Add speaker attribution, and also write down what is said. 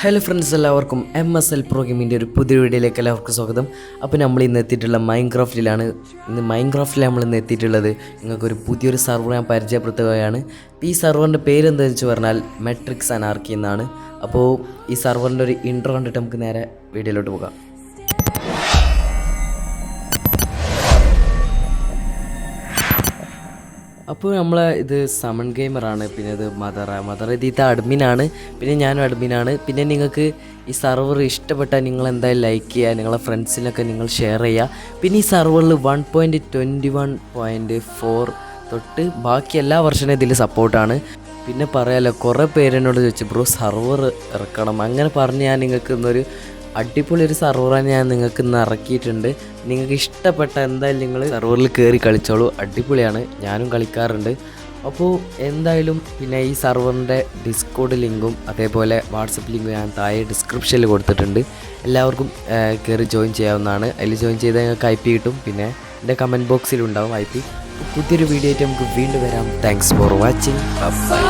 Speaker 1: Hello friends, എല്ലാവർക്കും MSL pro ഗെയിമിൻ്റെ ഒരു പുതിയ വീഡിയോയിലേക്ക് എല്ലാവർക്കും സ്വാഗതം. അപ്പോൾ നമ്മൾ ഇന്ന് എത്തിയിട്ടുള്ള മൈൻക്രാഫ്റ്റിലാണ്. നമ്മൾ ഇന്ന് എത്തിയിട്ടുള്ളത് നിങ്ങൾക്കൊരു പുതിയൊരു സർവർ ഞാൻ പരിചയപ്പെടുത്തുകയാണ്. ഈ സർവറിൻ്റെ പേര് എന്താണെന്ന് വെച്ച് പറഞ്ഞാൽ മെട്രിക്സ് അനാർക്കി എന്നാണ്. അപ്പോൾ ഈ സർവറിൻ്റെ ഒരു ഇൻട്രോ കണ്ടിട്ട് നമുക്ക് നേരെ വീഡിയോയിലോട്ട് പോകാം. അപ്പോൾ നമ്മൾ ഇത് സമൺ ഗെയിമറാണ്. പിന്നെ ഇത് മദർ ഇതിത്തെ അഡ്മിനാണ്. പിന്നെ ഞാനും അഡ്മിനാണ്. പിന്നെ നിങ്ങൾക്ക് ഈ സർവർ ഇഷ്ടപ്പെട്ടാൽ നിങ്ങൾ എന്തായാലും ലൈക്ക് ചെയ്യുക, നിങ്ങളെ ഫ്രണ്ട്സിനൊക്കെ നിങ്ങൾ ഷെയർ ചെയ്യുക. പിന്നെ ഈ സർവറിൽ 1.21.4 തൊട്ട് ബാക്കി എല്ലാ വർഷനും ഇതിൽ സപ്പോർട്ടാണ്. പിന്നെ പറയാമല്ലോ, കുറേ പേരെന്നോട് ചോദിച്ചു ബ്രോ സർവർ ഇറക്കണം, അങ്ങനെ പറഞ്ഞ് ഞാൻ നിങ്ങൾക്ക് ഇന്നൊരു അടിപൊളി ഒരു സർവറാണ് ഞാൻ നിങ്ങൾക്ക് ഇന്ന് ഇറക്കിയിട്ടുണ്ട്. നിങ്ങൾക്ക് ഇഷ്ടപ്പെട്ട എന്തായാലും നിങ്ങൾ സർവറിൽ കയറി കളിച്ചോളൂ, അടിപൊളിയാണ്, ഞാനും കളിക്കാറുണ്ട്. അപ്പോൾ എന്തായാലും പിന്നെ ഈ സർവറിൻ്റെ ഡിസ്കോഡ് ലിങ്കും അതേപോലെ വാട്സപ്പ് ലിങ്കും ഞാൻ താഴെ ഡിസ്ക്രിപ്ഷനിൽ കൊടുത്തിട്ടുണ്ട്. എല്ലാവർക്കും കയറി ജോയിൻ ചെയ്യാവുന്നതാണ്. അതിൽ ജോയിൻ ചെയ്താൽ നിങ്ങൾക്ക് IP കിട്ടും. പിന്നെ എൻ്റെ കമൻറ്റ് ബോക്സിലുണ്ടാവും IP. പുതിയൊരു വീഡിയോ ആയിട്ട് നമുക്ക് വീണ്ടും വരാം. Thanks for watching. ബൈ.